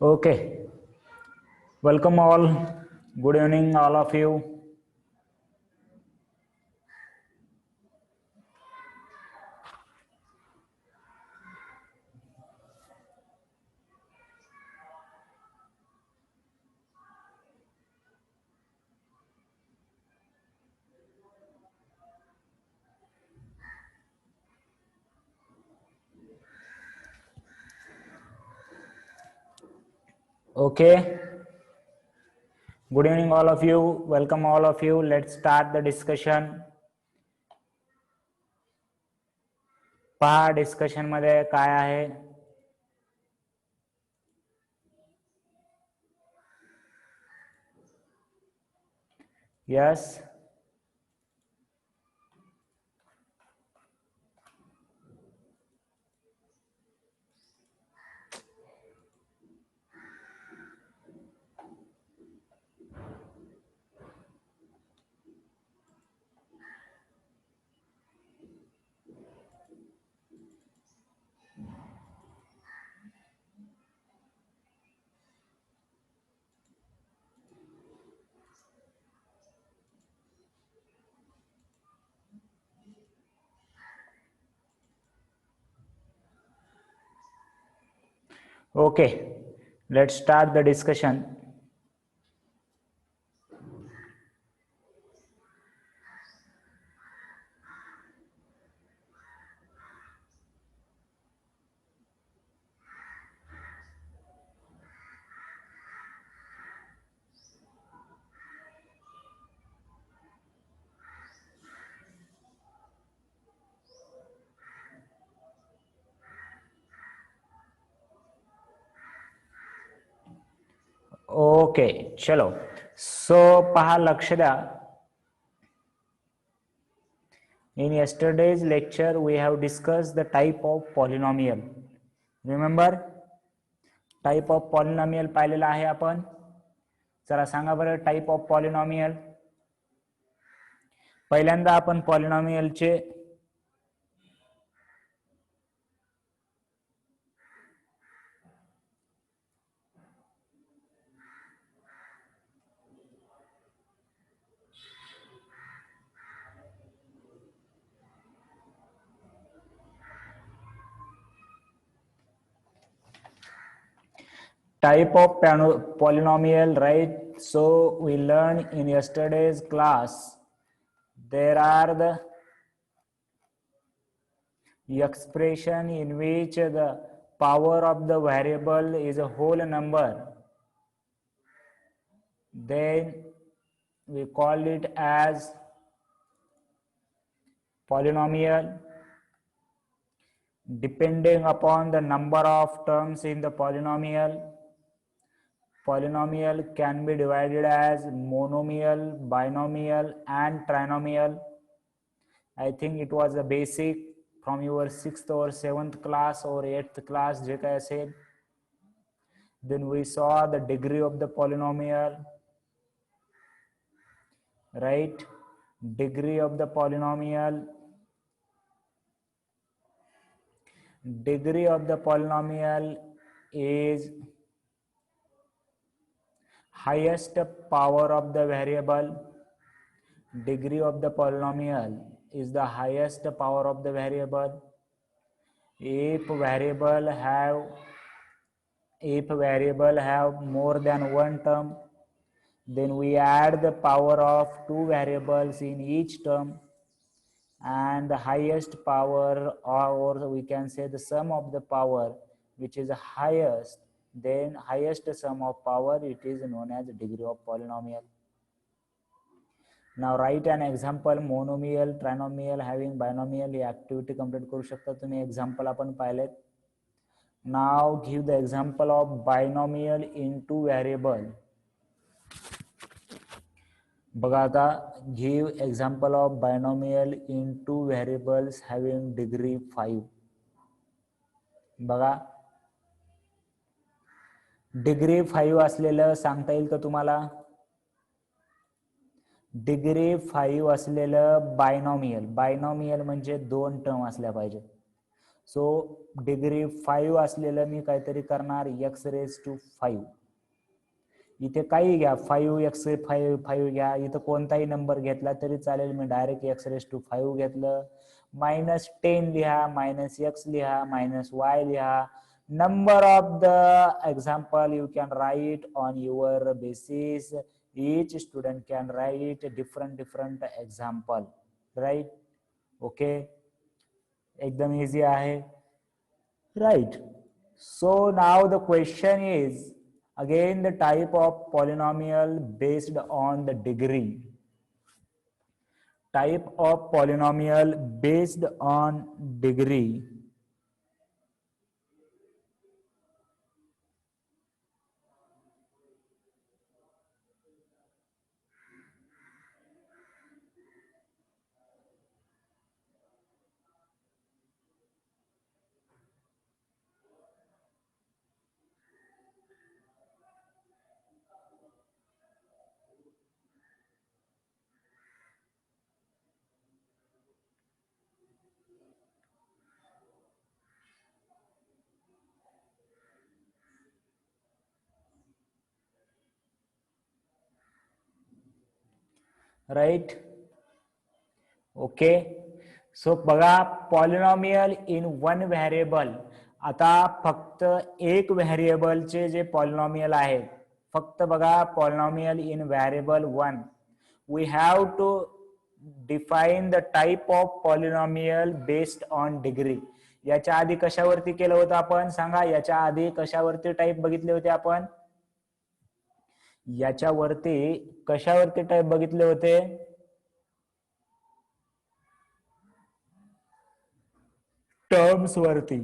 Okay, welcome all. Good evening, all of you. Okay, good evening, all of you. Welcome, all of you. Let's start the discussion. पहा discussion मध्ये काय आहे. Yes, okay, let's start the discussion. Okay, चलो. So पहा, लक्ष द्या. In yesterday's lecture, we have discussed the type of polynomial. Remember, type of polynomial पाहिलेला आहे आपण. चला सांगा बरं, टाइप ऑफ पॉलिनॉमियल. पहिल्यांदा आपण पॉलिनॉमियलचे type of polynomial, right? So we learned in yesterday's class there are the expression in which the power of the variable is a whole number. Then we call it as polynomial. Depending upon the number of terms in the polynomial, polynomial can be divided as monomial, binomial and trinomial. I think it was a basic from your 6th or 7th class or 8th class, जे काय असेल. Then we saw the degree of the polynomial, right? Degree of the polynomial. Degree of the polynomial is highest power of the variable. Degree of the polynomial is the highest power of the variable. If variable have more than one term, then we add the power of two variables in each term, and the highest power, or we can say the sum of the power which is highest, then highest sum of power, it is known as degree of polynomial. Now write an example, monomial, trinomial having binomial. He activity complete करू शकता तुम्ही. example आपण पाहिलेत. Now give the example of binomial into variable. बघा आता, give example of binomial into variables having degree 5. बघा, degree 5 असलेलं सांगता येईल का तुम्हाला? डिग्री 5 असलेलं बायनॉमियल. बायनॉमियल म्हणजे दोन टर्म असल्या पाहिजे. सो डिग्री 5 असलेलं मी काहीतरी करणार x⁵5. इथे काही घ्या, 5x⁵5 घ्या, इथं कोणताही नंबर घेतला तरी चालेल. मी डायरेक्ट x⁵5 घेतलं. -10 लिहा, -x लिहा, -y लिहा. Number of the example you can write on your basis. Each student can write different example, right? Okay, एकदम easy आहे, right? So now the question is again the type of polynomial based on the degree. Type of polynomial based on degree. Right? Okay. So बघा, polynomial in one variable. आता फक्त एक व्हेरिएबलचे जे polynomial आहे, फक्त बघा, polynomial in variable 1. We have to define the type of polynomial based on degree. याच्या आधी कशावरती केलं होतं आपण? सांगा, याच्या आधी कशावरती टाइप बघितले होते आपण? याच्यावरती कशावरती टाइप बघितले होते? टर्म्स वरती,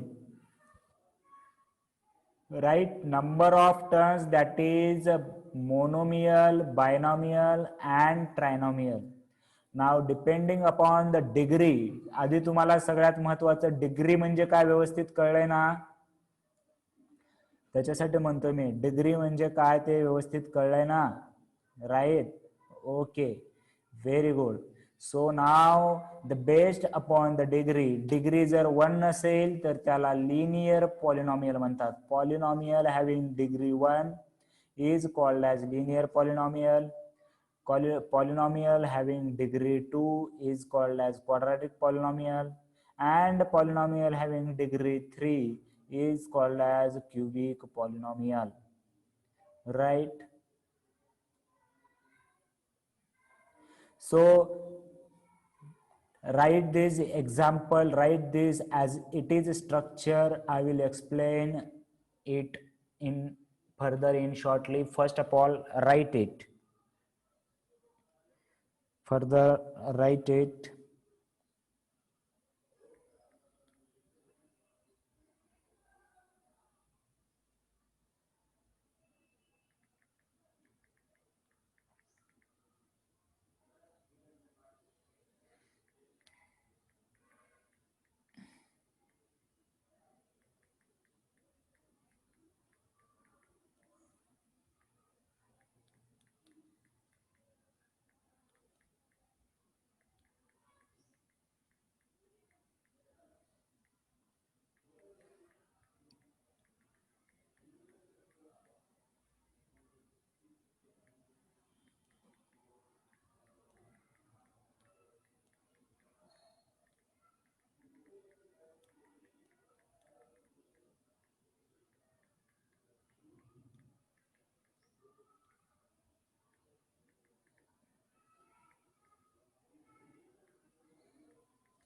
right? Number of terms, that is monomial, binomial and trinomial. Now depending upon the degree, आधी तुम्हाला सगळ्यात महत्वाचं डिग्री म्हणजे काय व्यवस्थित कळलंय ना? त्याच्यासाठी म्हणतो मी, डिग्री म्हणजे काय ते व्यवस्थित कळलंय ना? Right? Okay, very good. So now the based upon the degree, degree जर 1 नसेल तर त्याला लिनियर पॉलिनॉमियल म्हणतात. Polynomial having degree 1 is called as linear polynomial. Polynomial having degree 2 is called as quadratic polynomial, and polynomial having degree 3 is called as cubic polynomial, right? So write this example, write this as it is structure. I will explain it in further in shortly. First of all, write it. Further, write it.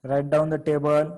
Write down the table.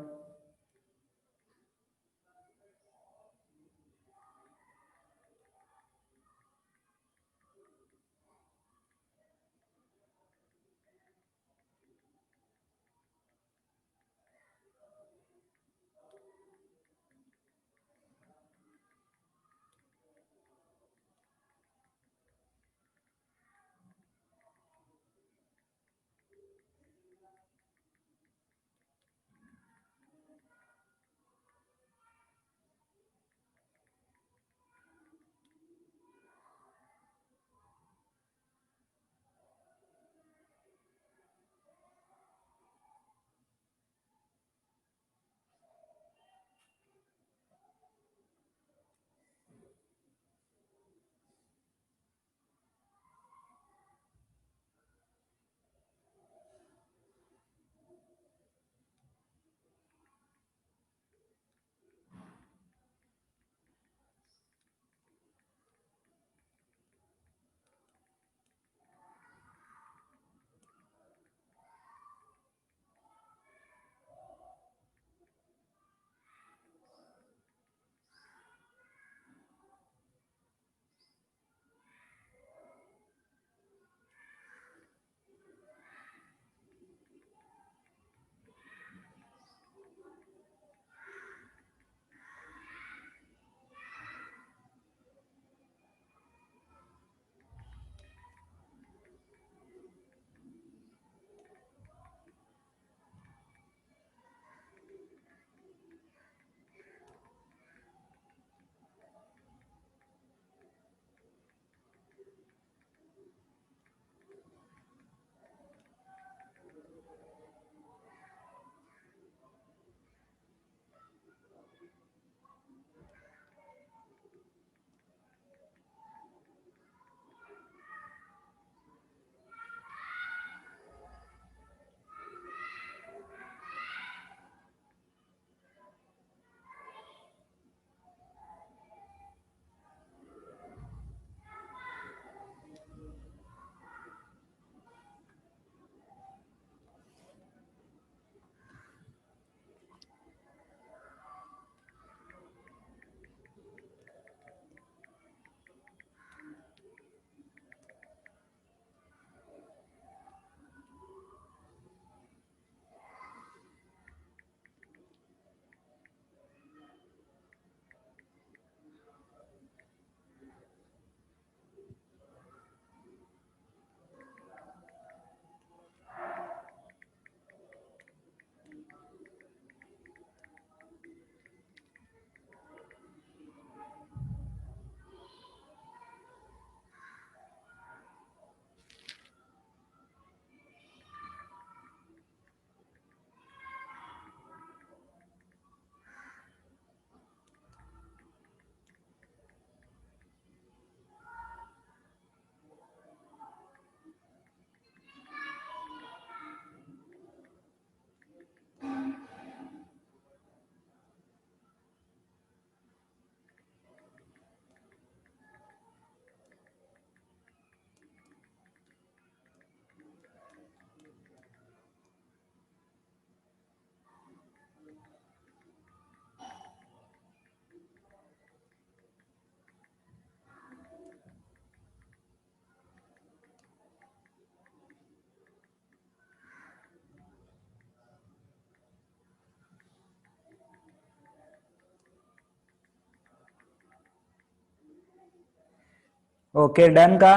Okay, done का?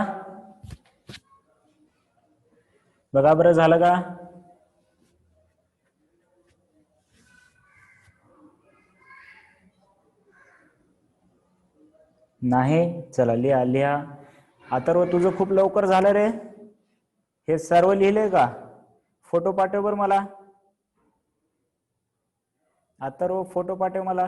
बघा बरं झालं का? नाही, चला लिहा लिहा. अथर्व तुझं खूप लवकर झालं रे. हे सर्व लिहिले का? फोटो पाठव बर मला. अथर्व फोटो पाठव मला.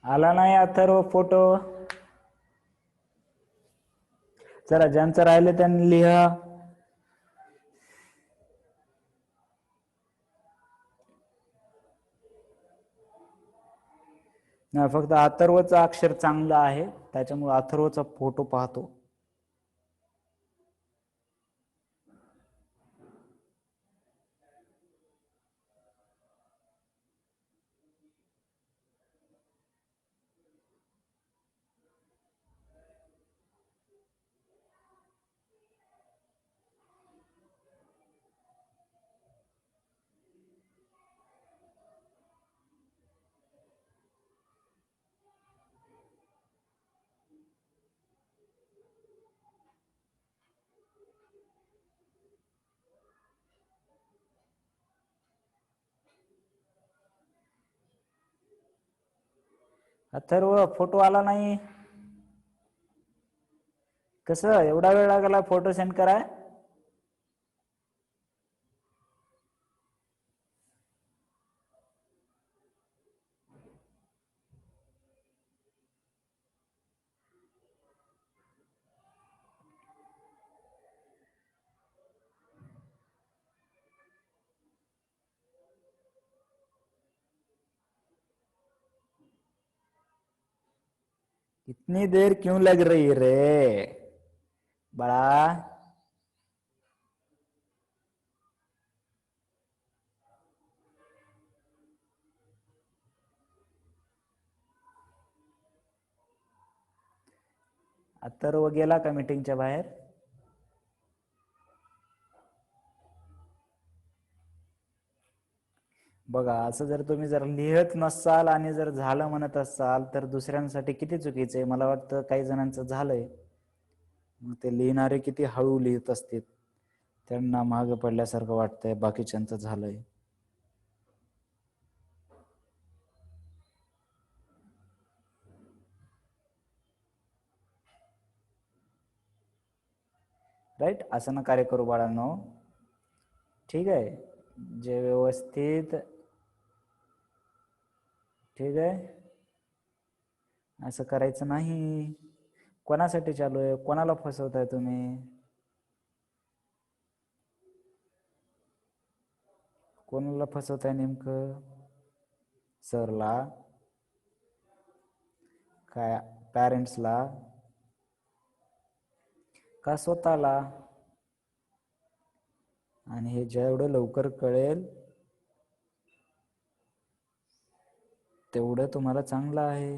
आला नाही अथर्व फोटो. चला, ज्यांचं राहिले त्यांनी लिहा. नाही, फक्त अथर्वचं अक्षर चांगलं आहे त्याच्यामुळे अथर्वचा फोटो पाहतो. अथर्व फोटो आला नाही. कसं एवढा वेळ लागला फोटो सेंड कराय? इतनी देर क्यों लग रही रे बड़ा? अथर्व गेला का मीटिंगच्या बाहेर? बघा, असं जर तुम्ही जर लिहत नसाल आणि जर झालं म्हणत असाल तर दुसऱ्यांसाठी किती चुकीचं आहे. मला वाटतं काही जणांचं झालंय. मग ते लिहिणारे किती हळू लिहित असतील, त्यांना मागे पडल्यासारखं वाटतंय. बाकीच्यांचं झालंय. राईट, असं ना कार्य करू बाळांनो. ठीक आहे, जे व्यवस्थित. ठीक आहे, असं करायचं नाही. कोणासाठी चालू आहे? कोणाला फसवताय तुम्ही? कोणाला फसवताय नेमकं? सरला? काय पॅरेंट्सला? का स्वतःला? आणि हे जेवढं लवकर कळेल तेवढं तुम्हाला चांगलं आहे.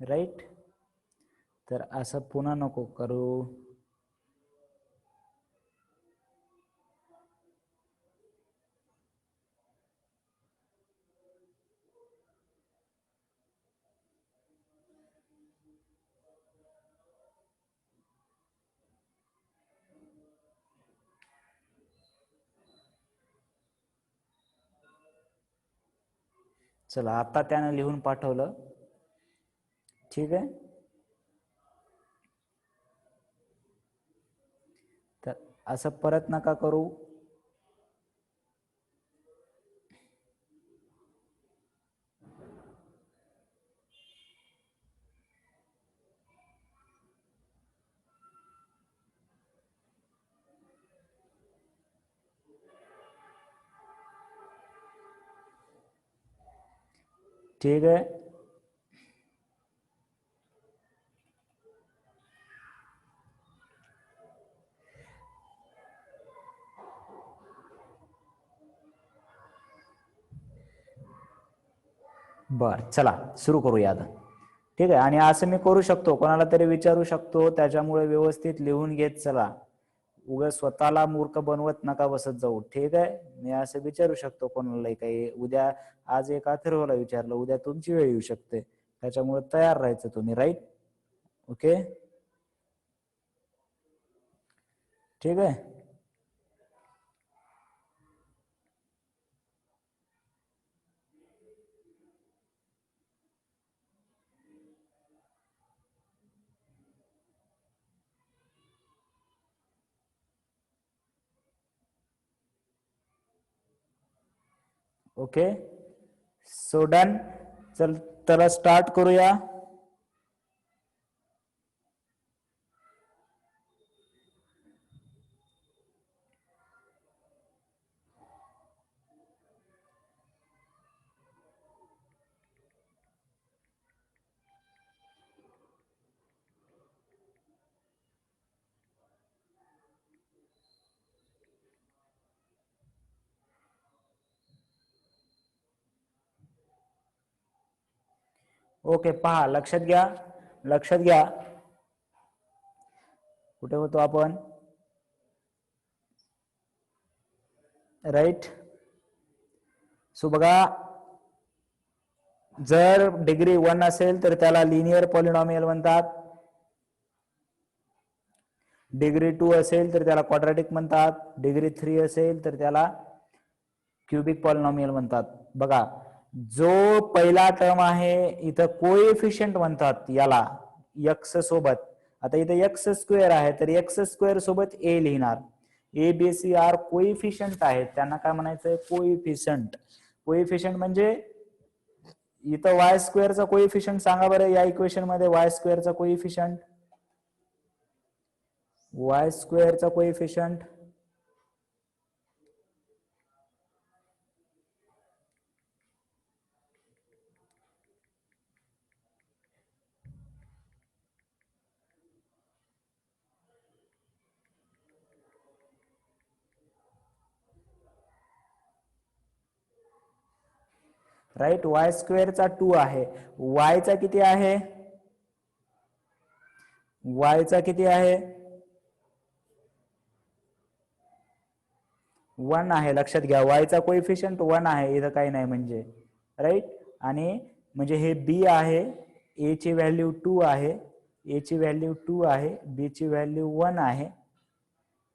राईट, तर असं पुन्हा नको करू. चला, आता त्यानं लिहून पाठवलं. ठीक आहे, तर असं परत नका करू. ठीक है, बर चला सुरू करूया आता. ठीक आहे, आणि असं मी करू शकतो, कोणाला तरी विचारू शकतो, त्याच्यामुळे व्यवस्थित लिहून घेत चला. उगा स्वतःला मूर्ख बनवत नका बसत जाऊ. ठीक आहे, मी असं विचारू शकतो कोणालाही काही. उद्या आज एक अथर्वला विचारलं, उद्या तुमची वेळ येऊ शकते, त्याच्यामुळे तयार राहायचं तुम्ही. राईट, ओके, ठीक आहे. Okay, so done. चल त्याला स्टार्ट करूया. ओके, पहा, लक्षात घ्या, लक्षात घ्या, कुठे होतो आपण. राईट, सो बघा, जर डिग्री 1 असेल तर त्याला लिनियर पॉलिनॉमियल म्हणतात. डिग्री 2 असेल तर त्याला क्वाड्रॅटिक म्हणतात. डिग्री 3 असेल तर त्याला क्युबिक पॉलिनॉमियल म्हणतात. बघा, जो पहिला टर्म आहे इथं कोएफिशियंट म्हणतात याला, एक्स सोबत. आता इथं एक्स स्क्वेअर आहे, तर एक्स स्क्वेअर सोबत ए लिहिणार. A B C are coefficient आहेत, त्यांना काय म्हणायचंय, कोएफिशियंट. कोएफिशियंट म्हणजे इथं वाय स्क्वेअरचा कोएफिशियंट सांगा बरं या इक्वेशन मध्ये. वाय स्क्वेअरचा कोएफिशियंट, वाय स्क्वेअरचा कोएफिशियंट राईट. वाय स्क्वेअरचा 2 आहे. वायचा किती आहे, वायचा किती आहे, 1 आहे. लक्षात घ्या, वायचा कोएफिशियंट 1 आहे, इथं काही नाही म्हणजे. राईट, आणि म्हणजे हे बी आहे, ए ची व्हॅल्यू 2 आहे, ए ची व्हॅल्यू 2 आहे, बी ची व्हॅल्यू 1 आहे,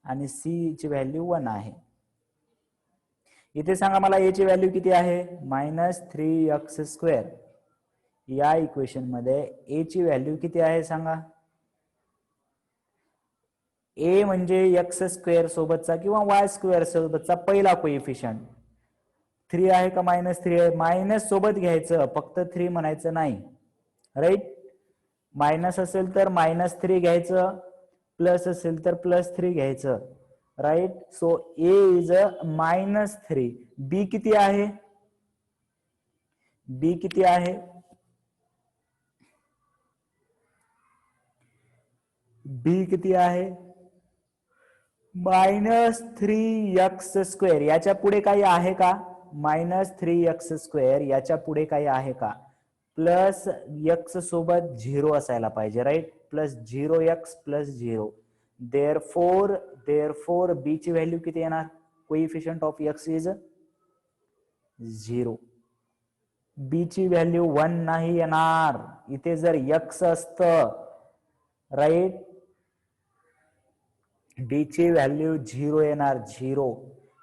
आणि सी ची व्हॅल्यू 1 आहे. इथे सांगा मला ए ची व्हॅल्यू किती आहे, -3x². या इक्वेशन मध्ये ए ची व्हॅल्यू किती आहे सांगा. ए म्हणजे एक्स स्क्वेअर सोबतचा किंवा वाय स्क्वेअर सोबतचा पहिला कोएफिशियंट. 3 आहे का -3 आहे, मायनस सोबत घ्यायचं, फक्त 3 म्हणायचं नाही. राईट, मायनस असेल तर -3 घ्यायचं, प्लस असेल तर +3 घ्यायचं. Right, so A is -3. B किती आहे, बी किती आहे, बी किती आहे, -3x². याच्या पुढे काही आहे का, -3x² याच्या पुढे काही आहे का, प्लस एक्स सोबत 0 असायला पाहिजे. Right, +0x +0. देअरफोर बी ची व्हॅल्यू किती येणार, कोएफिशियंट ऑफ एक्स इज 0. बी ची व्हॅल्यू 1 नाही येणार. इथे जर एक्स असतं, राईट, बी ची व्हॅल्यू 0 येणार, 0,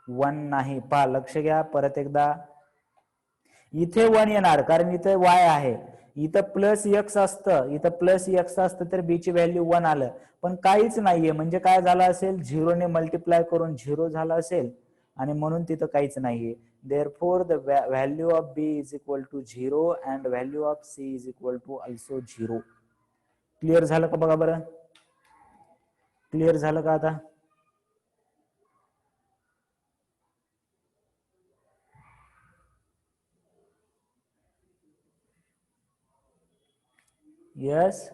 1 नाही. पहा, लक्ष घ्या परत एकदा. इथे 1 येणार कारण इथे वाय आहे. इथं +x असतं, इथं +x असतं तर बी ची व्हॅल्यू 1 आलं, पण काहीच नाहीये. म्हणजे काय झालं असेल, 0 ने मल्टिप्लाय करून 0 झालं असेल, आणि म्हणून तिथं काहीच नाहीये. Therefore the value of B is equal to 0 and value of C is equal to also 0. Clear झालं का बघा बरं, क्लिअर झालं का आता. Yes.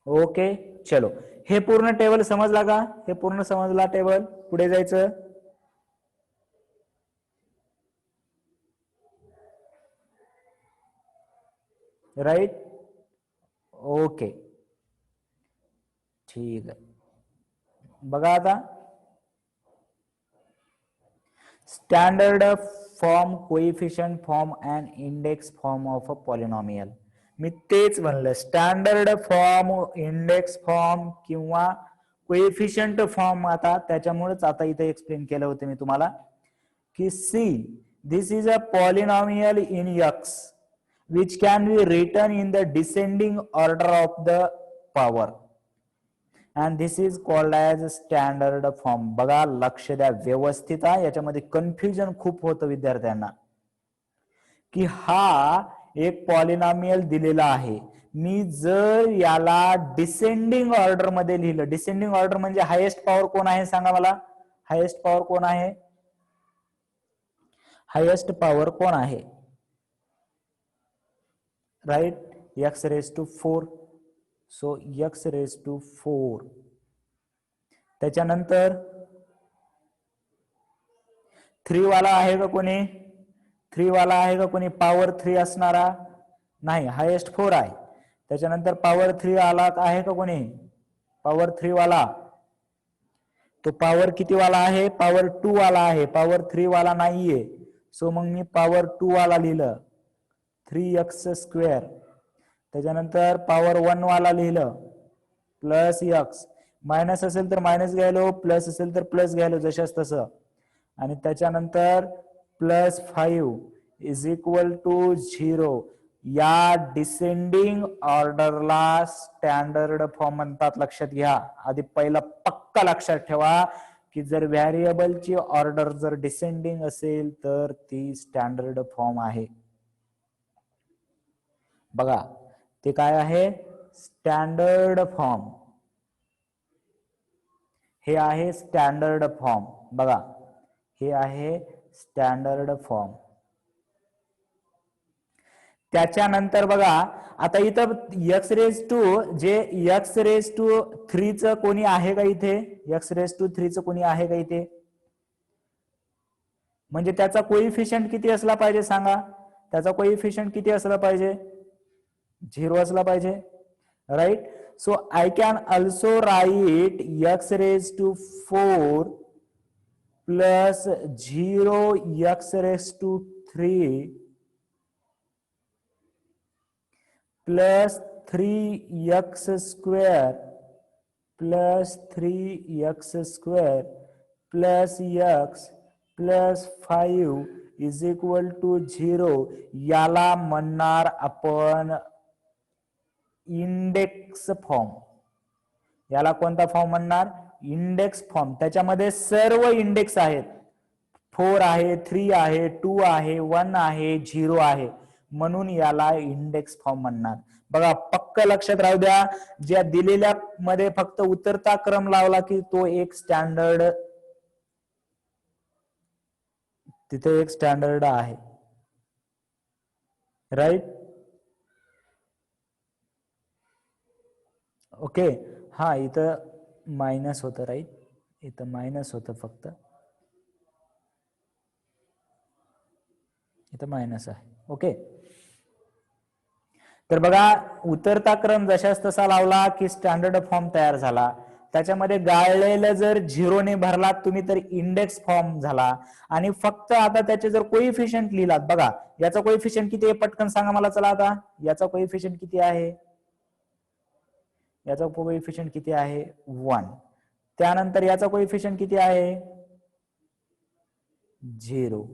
ओके, चलो. हे पूर्ण टेबल समजला का? हे पूर्ण समजला टेबल? पुढे जायचं. राईट. ओके, ठीक आहे. बघा आता, standard form, coefficient form and index form of a polynomial. मी तेच म्हणलं, स्टँडर्ड फॉर्म, इंडेक्स फॉर्म किंवा कोएफिशियंट फॉर्म. आता त्याच्यामुळेच आता इथे एक्सप्लेन केलं होतं मी तुम्हाला की see this is a polynomial in x which can be written in the descending order of the power and this is called as standard form. बघा, लक्ष द्या व्यवस्थित. याच्यामध्ये कन्फ्युजन खूप होतं विद्यार्थ्यांना की हा एक पॉलिनॉमियल दिलेला आहे. मी जर याला डिसेंडिंग ऑर्डर मध्ये लिहिलं, डिसेंडिंग ऑर्डर म्हणजे हायेस्ट पॉवर कोण आहे सांगा मला? हायेस्ट पॉवर कोण आहे? हायेस्ट पॉवर कोण आहे? Right, x raised to 4. So x raised to 4. त्याच्यानंतर 3 वाला आहे का कोणी? 3 वाला आहे का कोणी? पॉवर 3 असणारा नाही, हायेस्ट 4 आहे. त्याच्यानंतर पॉवर 3 आला आहे का कोणी? पॉवर 3 वाला तो पॉवर किती वाला आहे? पॉवर 2 वाला आहे, पॉवर 3 वाला नाहीये. सो मग मी पॉवर 2 वाला लिहिलं 3x². त्याच्यानंतर पॉवर 1 वाला लिहिलं प्लस x. मायनस असेल तर मायनस घ्यायलो, प्लस असेल तर प्लस घ्यायलो, जशाच तसं. आणि त्याच्यानंतर +5 इज इक्वल टू 0. या डिसेंडिंग ऑर्डरला स्टँडर्ड फॉर्म म्हणतात. लक्षात घ्या, आधी पहिला पक्का लक्षात ठेवा की जर व्हेरिएबलची ऑर्डर जर डिसेंडिंग असेल तर ती स्टँडर्ड फॉर्म आहे. बघा, ते काय आहे? Standard form. हे आहे स्टँडर्ड फॉर्म. बघा, हे आहे स्टँडर्ड फॉर्म. त्याच्यानंतर बघा, आता इथं x रेज टू जे x रेज टू 3 च कोणी आहे का इथे? x रेज टू 3 च कोणी आहे का इथे? म्हणजे त्याचा कोइफिशियंट किती असला पाहिजे सांगा? त्याचा कोइफिशियंट किती असला पाहिजे? 0 असला पाहिजे. Right. So I can also write x raise to 4 plus 0 x raise to 3 plus 3x² plus 3x² plus x plus 5 is equal to 0. याला म्हणणार आपण इंडेक्स फॉर्म. याला कोणता फॉर्म म्हणणार? Index form. त्याच्यामध्ये सर्व इंडेक्स आहेत. 4 आहे, 3 आहे, 2 आहे, 1 आहे, 0 आहे, म्हणून याला इंडेक्स फॉर्म म्हणणार. बघा, पक्क लक्षात राहू द्या, ज्या दिलेल्या मध्ये फक्त उतरता क्रम लावला की तो एक स्टँडर्ड, तिथे एक स्टँडर्ड आहे. राईट. ओके. हा, इथं मायनस होतं. राईट, इथं मायनस होतं, फक्त इथं मायनस आहे. ओके. तर बघा, उतरता क्रम जशाच तसा लावला की स्टँडर्ड फॉर्म तयार झाला. त्याच्यामध्ये गाळलेलं जर 0 ने भरलात तुम्ही तर इंडेक्स फॉर्म झाला. आणि फक्त आता त्याचे जर कोइफिशियंट लिहिलात, बघा याचा कोइफिशियंट किती आहे पटकन सांगा मला. चला, आता याचा कोइफिशियंट किती आहे? याचा कोइफिशियंट किती आहे? 1. त्यानंतर याचा कोइफिशियंट किती आहे? 0.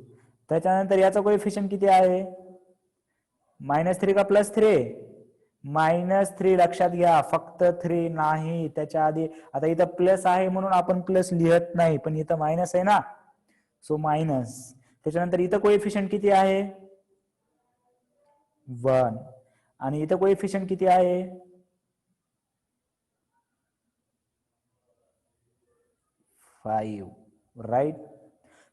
त्याच्यानंतर याचा कोइफिशियंट किती आहे? -3 का +3? -3 लक्षात घ्या, फक्त 3 नाही, त्याच्या आधी आता इथं प्लस आहे म्हणून आपण प्लस लिहत नाही, पण इथं मायनस आहे ना, सो मायनस. त्याच्यानंतर इथं कोएफिशियंट किती आहे? 1. आणि इथं कोएफिशियंट किती आहे? 5. राईट.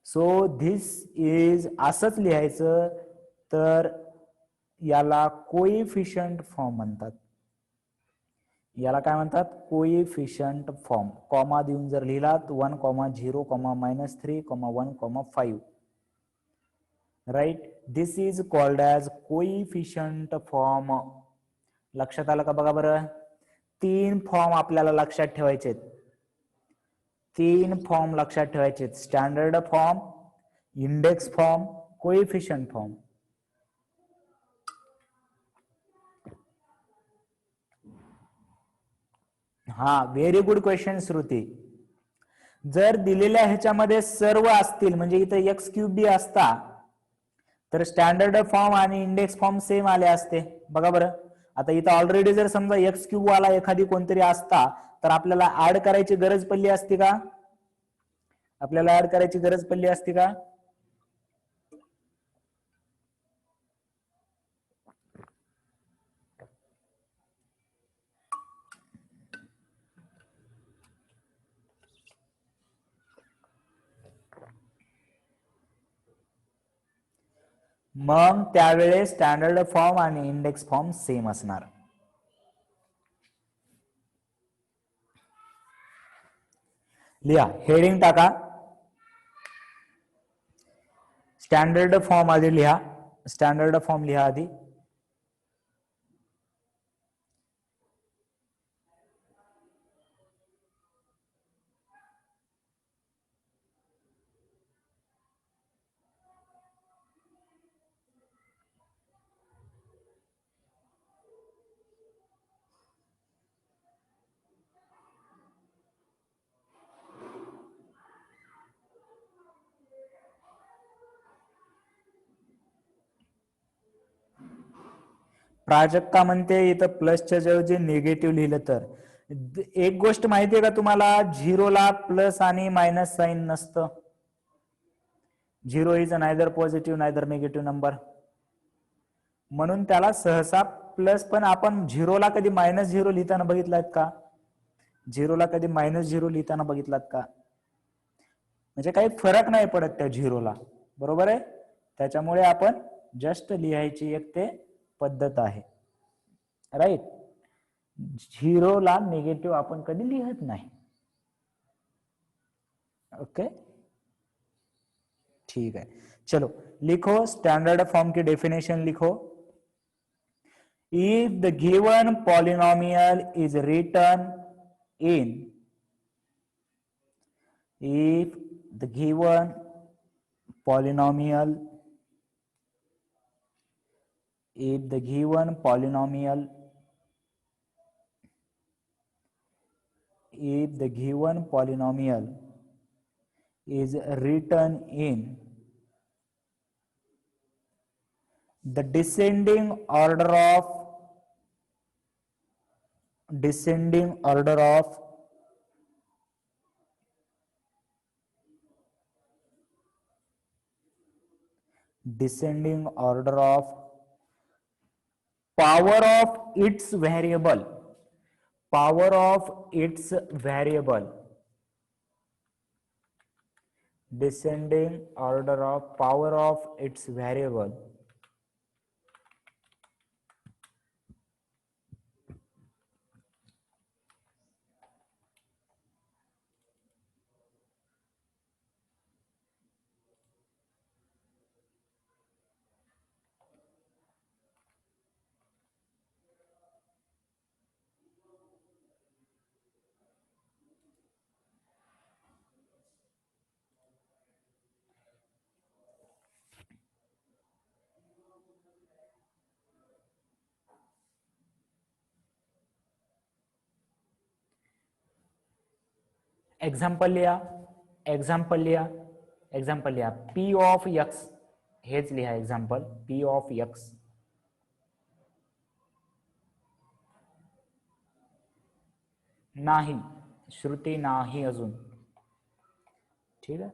सो धिस इज, असंच लिहायचं, तर याला कोएफिशियंट फॉर्म म्हणतात. याला काय म्हणतात? Coefficient form. कॉमा देऊन जर लिहिलात 1, 0, -3, 1, 5. Right. This is called as coefficient form. लक्षात आलं का? बघा बरं, 3 फॉर्म आपल्याला लक्षात ठेवायचे. 3 फॉर्म लक्षात ठेवायचे: standard form, index form, coefficient form. हा, व्हेरी गुड क्वेश्चन श्रुती. जर दिलेल्या ह्याच्यामध्ये सर्व असतील, म्हणजे इथं x³ असता, तर स्टँडर्ड फॉर्म आणि इंडेक्स फॉर्म सेम आले असते. बघा बरं, आता इथं ऑलरेडी जर समजा x³ वाला एखादी कोणतरी असता, तर आपल्याला ऍड करायची गरज पडली असती का? आपल्याला ऍड करायची गरज पडली असती का? मग त्यावेळेस स्टँडर्ड फॉर्म आणि इंडेक्स फॉर्म सेम असणार. लिहा, हेडिंग टाका. स्टँडर्ड फॉर्म आधी लिहा. स्टँडर्ड फॉर्म लिहा आधी. प्राजक्ता म्हणते इथं प्लसच्या ऐवजी निगेटिव्ह लिहिलं तर. एक गोष्ट माहितीये का तुम्हाला? झिरोला प्लस आणि मायनस साइन नसतं. Zero is neither positive neither negative number, म्हणून त्याला सहसा प्लस. पण आपण झिरोला कधी -0 लिहिताना बघितलात का? झिरोला कधी -0 लिहिताना बघितलात का? म्हणजे काही फरक नाही पडत त्या झिरोला, बरोबर आहे. त्याच्यामुळे आपण जस्ट लिहायची एक ते पद्धत आहे. राईट. झिरोला निगेटिव्ह आपण कधी लिहत नाही. ओके, ठीक है. चलो लिखो, स्टैंडर्ड फॉर्म की डेफिनेशन लिखो. If the given polynomial is written in, if the given polynomial, if the given polynomial, if the given polynomial is written in the descending order of descending order of power of its variable, power of its variable, descending order of power of its variable, example लिहा, example लिहा, example लिहा. P of x, हेच लिहा example. P of x, नाही, श्रुती नाही अजून. ठीक आहे.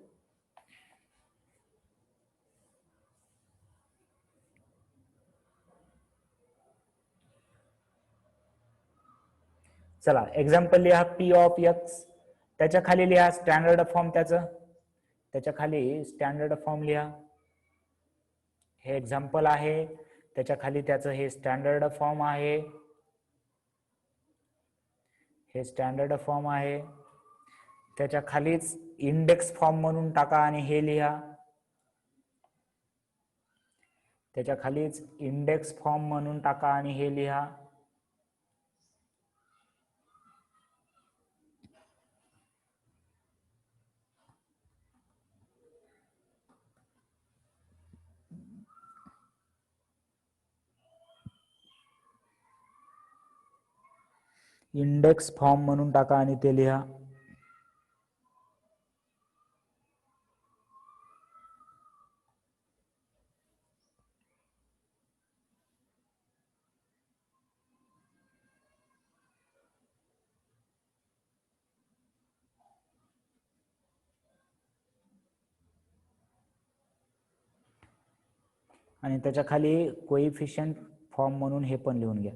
चला एक्झाम्पल लिहा. पी ऑफ एक्स, त्याच्या खाली लिहा स्टँडर्ड फॉर्म, त्याच्या खाली स्टँडर्ड फॉर्म लिहा. हे एक्झाम्पल आहे, त्याच्या खाली त्याचं हे स्टँडर्ड फॉर्म आहे, हे स्टँडर्ड फॉर्म आहे. त्याच्या खालीच इंडेक्स फॉर्म म्हणून टाका आणि हे लिहा. त्याच्या खालीच इंडेक्स फॉर्म म्हणून टाका आणि हे लिहा. इंडेक्स फॉर्म म्हणून टाका आणि ते लिहा. आणि त्याच्या खाली कोइफिशियंट फॉर्म म्हणून हे पण लिहून घ्या.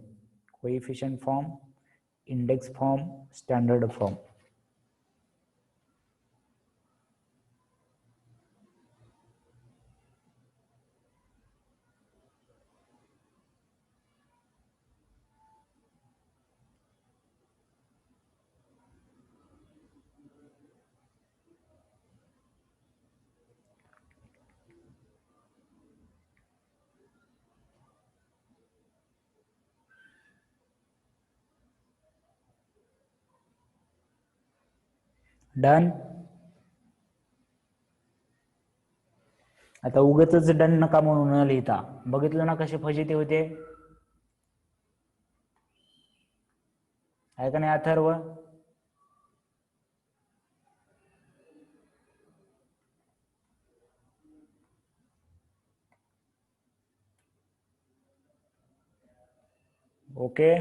Coefficient form, index form, standard form. Done. आता उगाचच डन नका म्हणून न लिहिता. बघितलं ना कसे फजिती होते, आहे का नाही अथर्व? Okay,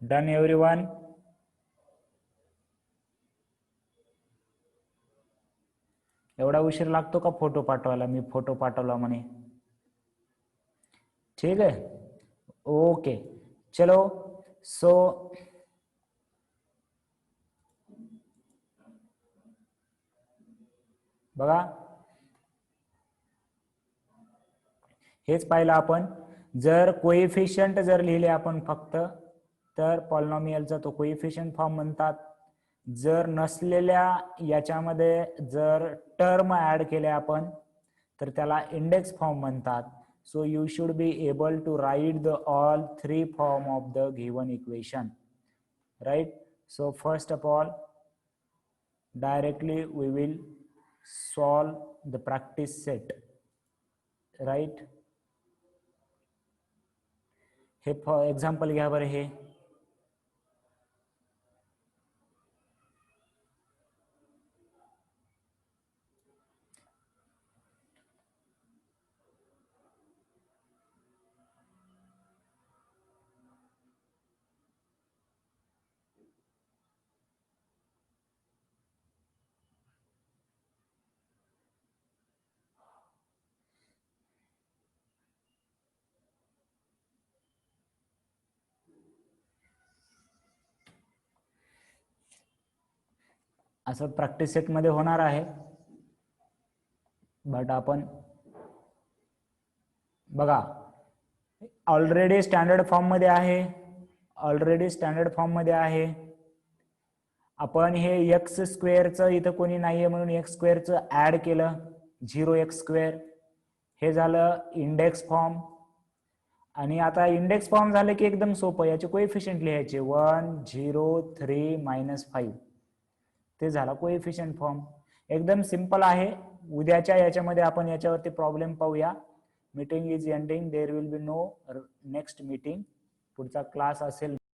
done everyone. एवढा उशीर लागतो का फोटो पाठवायला? मी फोटो पाठवला म्हणे. ठीक है, ओके. चलो सो बघा, हेच पाहिलं आपण. जर कोइफिशियंट जर लिहिले आपण फक्त, तर पॉलिनॉमियलचा तो कोइफिशियंट फॉर्म म्हणतात. जर नसलेल्या याच्यामध्ये जर टर्म ऍड केले आपण, तर त्याला इंडेक्स फॉर्म म्हणतात. So you should be able to write the all three form of the given equation, right? So first of all, directly we will solve the practice set, right? हे for example घ्या बरं. हे असं practice set मध्ये होणार आहे. But आपण बघा, ऑलरेडी स्टँडर्ड फॉर्म मध्ये आहे, ऑलरेडी स्टँडर्ड फॉर्म मध्ये आहे. आपण हे एक्स स्क्वेअरचं इथं कोणी नाहीये म्हणून एक्स स्क्वेअरचं ऍड केलं, 0x². हे झालं इंडेक्स फॉर्म. आणि आता इंडेक्स फॉर्म झालं की एकदम सोपं, याचे कोएफिशियंट लिहायचे 1 0 3 -5. ते झाला कोएफिशियंट फॉर्म. एकदम सिंपल आहे. उद्याच्या याच्यामध्ये आपण याच्यावरती प्रॉब्लेम पाहूया. Meeting is ending. There will be no next meeting. पुढचा क्लास असेल